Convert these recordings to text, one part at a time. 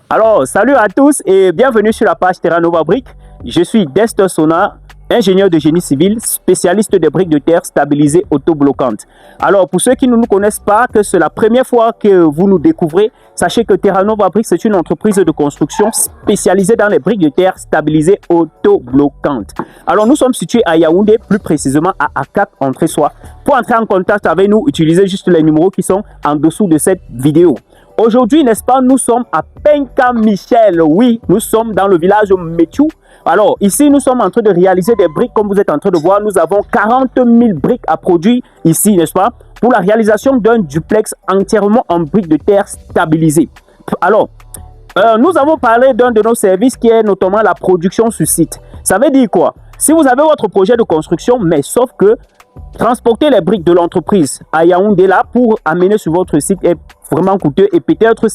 Alors, salut à tous et bienvenue sur la page Terra Nova Brick. Je suis Dester Sona, ingénieur de génie civil, spécialiste des briques de terre stabilisées autobloquantes. Alors, pour ceux qui ne nous connaissent pas, que c'est la première fois que vous nous découvrez, sachez que Terra Nova Brick, c'est une entreprise de construction spécialisée dans les briques de terre stabilisées autobloquantes. Alors, nous sommes situés à Yaoundé, plus précisément à Akat, entrée Soie. Pour entrer en contact avec nous, utilisez juste les numéros qui sont en dessous de cette vidéo. Aujourd'hui, n'est-ce pas, nous sommes à Penka Michel. Oui, nous sommes dans le village Métiou. Alors, ici, nous sommes en train de réaliser des briques. Comme vous êtes en train de voir, nous avons 40 000 briques à produire ici, n'est-ce pas, pour la réalisation d'un duplex entièrement en briques de terre stabilisées. Alors, nous avons parlé d'un de nos services qui est notamment la production sur site. Ça veut dire quoi? Si vous avez votre projet de construction, mais sauf que transporter les briques de l'entreprise à Yaoundé là pour amener sur votre site est vraiment coûteux et peut-être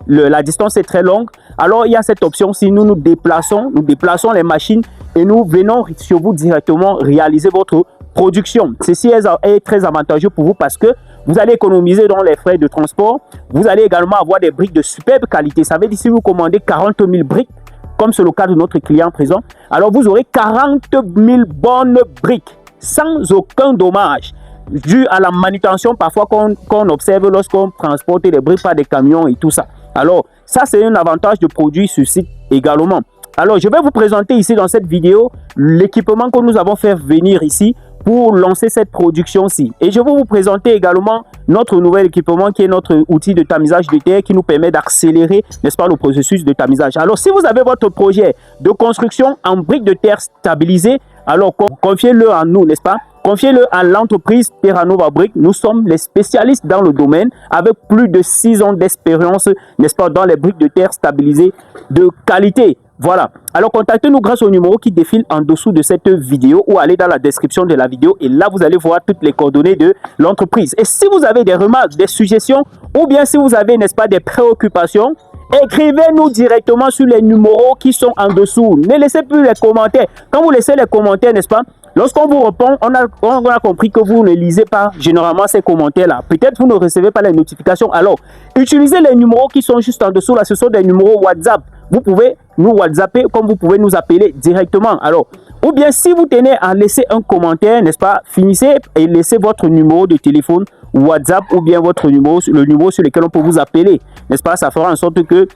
la distance est très longue. Alors il y a cette option, si nous déplaçons les machines et nous venons sur vous directement réaliser votre production. Ceci est très avantageux pour vous parce que vous allez économiser dans les frais de transport. Vous allez également avoir des briques de superbe qualité. Ça veut dire si vous commandez 40 000 briques, comme c'est le cas de notre client présent, alors vous aurez 40 000 bonnes briques sans aucun dommage dû à la manutention parfois qu'on observe lorsqu'on transporte les briques par des camions et tout ça. Alors ça, c'est un avantage de produire sur site également. Alors je vais vous présenter ici dans cette vidéo l'équipement que nous avons fait venir ici pour lancer cette production-ci. Et je vais vous présenter également notre nouvel équipement qui est notre outil de tamisage de terre qui nous permet d'accélérer, n'est-ce pas, le processus de tamisage. Alors si vous avez votre projet de construction en briques de terre stabilisées, alors confiez-le à nous, n'est-ce pas? Confiez-le à l'entreprise Terra Nova Brick. Nous sommes les spécialistes dans le domaine avec plus de 6 ans d'expérience, n'est-ce pas, dans les briques de terre stabilisées de qualité. Voilà. Alors contactez-nous grâce au numéro qui défile en dessous de cette vidéo ou allez dans la description de la vidéo et là vous allez voir toutes les coordonnées de l'entreprise. Et si vous avez des remarques, des suggestions ou bien si vous avez, n'est-ce pas, des préoccupations, écrivez-nous directement sur les numéros qui sont en dessous. Ne laissez plus les commentaires. Quand vous laissez les commentaires, n'est-ce pas, lorsqu'on vous répond, on a compris que vous ne lisez pas généralement ces commentaires-là. Peut-être vous ne recevez pas les notifications. Alors, utilisez les numéros qui sont juste en dessous. Là, ce sont des numéros WhatsApp. Vous pouvez nous WhatsApper comme vous pouvez nous appeler directement. Alors, ou bien si vous tenez à laisser un commentaire, n'est-ce pas, finissez et laissez votre numéro de téléphone WhatsApp ou bien votre numéro, le numéro sur lequel on peut vous appeler, n'est-ce pas? Ça fera en sorte que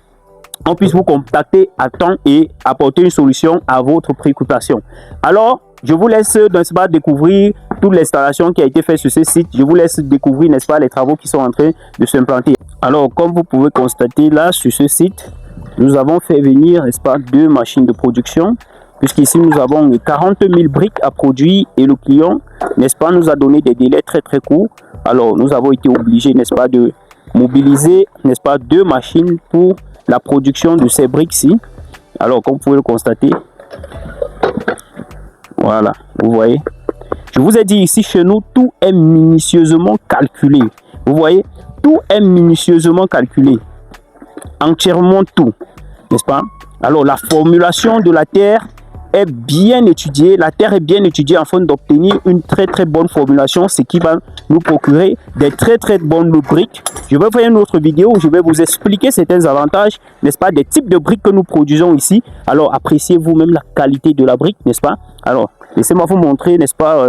on puisse vous contacter à temps et apporter une solution à votre préoccupation. Alors, je vous laisse, n'est-ce pas, découvrir toute l'installation qui a été faite sur ce site. Je vous laisse découvrir, n'est-ce pas, les travaux qui sont en train de s'implanter. Alors, comme vous pouvez constater là sur ce site, nous avons fait venir, n'est-ce pas, 2 machines de production. Puisqu'ici, nous avons 40 000 briques à produire et le client, n'est-ce pas, nous a donné des délais très très courts. Alors, nous avons été obligés, n'est-ce pas, de mobiliser, n'est-ce pas, 2 machines pour la production de ces briques-ci. Alors, comme vous pouvez le constater, voilà, vous voyez. Je vous ai dit ici, chez nous, tout est minutieusement calculé. Vous voyez, tout est minutieusement calculé. Entièrement tout, n'est-ce pas? Alors, la formulation de la terre est bien étudiée. La terre est bien étudiée afin d'obtenir une très très bonne formulation, ce qui va nous procurer des très très bonnes briques. Je vais faire une autre vidéo où je vais vous expliquer certains avantages, n'est-ce pas, des types de briques que nous produisons ici. Alors appréciez vous-même la qualité de la brique, n'est-ce pas? Alors laissez-moi vous montrer, n'est-ce pas,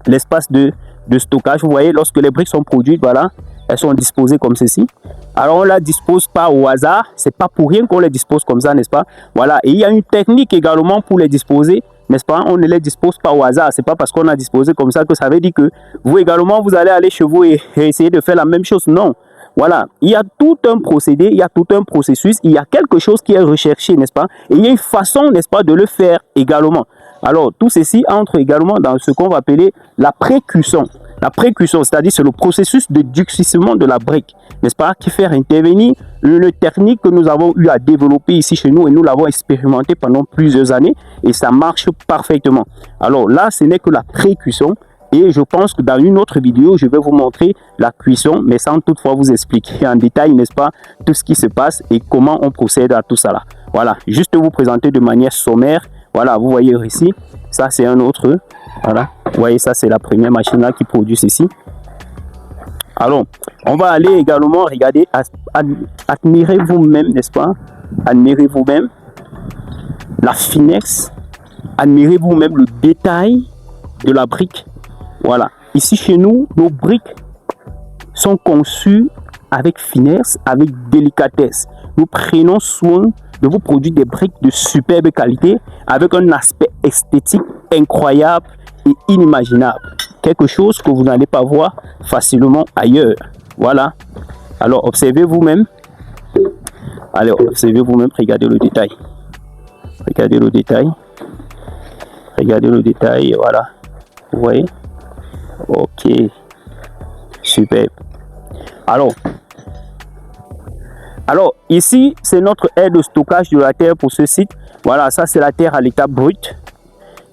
l'espace de stockage. Vous voyez, lorsque les briques sont produites, voilà, elles sont disposées comme ceci. Alors on ne la dispose pas au hasard, c'est pas pour rien qu'on les dispose comme ça, n'est-ce pas? Voilà, et il y a une technique également pour les disposer, n'est-ce pas? On ne les dispose pas au hasard, c'est pas parce qu'on a disposé comme ça que ça veut dire que vous également vous allez aller chez vous et essayer de faire la même chose. Non, voilà, il y a tout un procédé, il y a tout un processus, il y a quelque chose qui est recherché, n'est-ce pas? Et il y a une façon, n'est-ce pas, de le faire également. Alors tout ceci entre également dans ce qu'on va appeler la pré-cuisson. La pré-cuisson, c'est-à-dire c'est le processus de durcissement de la brique, n'est-ce pas, qui fait intervenir une technique que nous avons eu à développer ici chez nous et nous l'avons expérimenté pendant plusieurs années et ça marche parfaitement. Alors là, ce n'est que la pré-cuisson et je pense que dans une autre vidéo, je vais vous montrer la cuisson, mais sans toutefois vous expliquer en détail, n'est-ce pas, tout ce qui se passe et comment on procède à tout ça là. Voilà, juste vous présenter de manière sommaire. Voilà, vous voyez ici, ça c'est un autre, voilà, vous voyez ça c'est la première machine là qui produit ceci. Alors, on va aller également regarder, admirer vous-même, n'est-ce pas, Admirez vous-même la finesse. Admirez vous-même le détail de la brique. Voilà. Ici, chez nous, nos briques sont conçues avec finesse, avec délicatesse. Nous prenons soin de vous produire des briques de superbe qualité avec un aspect esthétique incroyable et inimaginable. Quelque chose que vous n'allez pas voir facilement ailleurs. Voilà. Alors, observez vous-même. Allez, observez vous-même. Regardez le détail. Regardez le détail. Regardez le détail. Voilà. Vous voyez? Ok. Superbe. Alors, ici, c'est notre aire de stockage de la terre pour ce site. Voilà, ça, c'est la terre à l'état brut.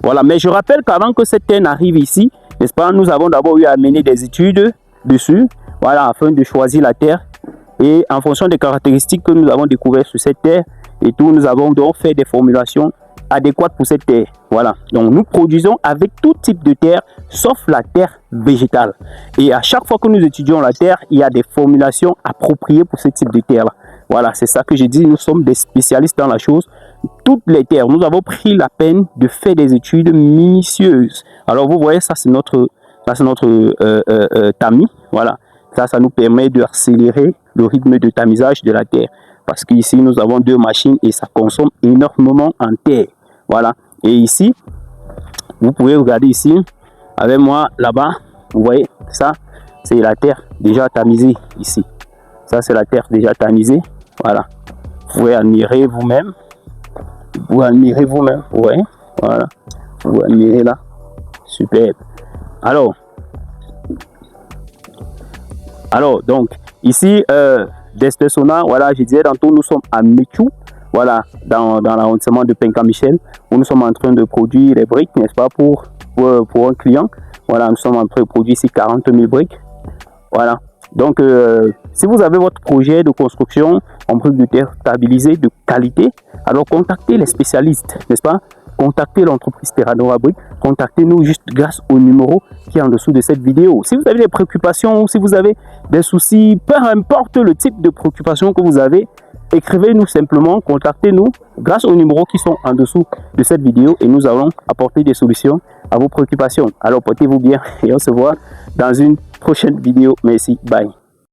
Voilà, mais je rappelle qu'avant que cette terre n'arrive ici, n'est-ce pas, nous avons d'abord eu à mener des études dessus, voilà, afin de choisir la terre. Et en fonction des caractéristiques que nous avons découvertes sur cette terre et tout, nous avons donc fait des formulations adéquates pour cette terre. Voilà, donc nous produisons avec tout type de terre, sauf la terre végétale. Et à chaque fois que nous étudions la terre, il y a des formulations appropriées pour ce type de terre-là. Voilà, c'est ça que j'ai dit, nous sommes des spécialistes dans la chose. Toutes les terres, nous avons pris la peine de faire des études minutieuses. Alors vous voyez, ça c'est notre tamis. Voilà, ça nous permet d'accélérer le rythme de tamisage de la terre. Parce qu'ici, nous avons 2 machines et ça consomme énormément en terre. Voilà, et ici, vous pouvez regarder ici, avec moi, là-bas, vous voyez, ça, c'est la terre déjà tamisée ici. Ça, c'est la terre déjà tamisée. Voilà, vous pouvez admirer vous-même. Vous admirez vous-même, vous voyez, voilà, vous admirez là, superbe. Alors, donc, ici, d'Ester Sona, voilà, je disais tantôt, nous sommes à Méchou, voilà, dans l'arrondissement de Penka-Michel, où nous sommes en train de produire les briques, n'est-ce pas, pour un client. Voilà, nous sommes en train de produire ici 40 000 briques. Voilà, donc, si vous avez votre projet de construction en briques de terre stabilisées de qualité, alors contactez les spécialistes, n'est-ce pas? Contactez l'entreprise Terranova Brick, contactez-nous juste grâce au numéro qui est en dessous de cette vidéo. Si vous avez des préoccupations ou si vous avez des soucis, peu importe le type de préoccupation que vous avez, écrivez-nous simplement, contactez-nous grâce aux numéros qui sont en dessous de cette vidéo et nous allons apporter des solutions à vos préoccupations. Alors portez-vous bien et on se voit dans une prochaine vidéo. Merci, bye.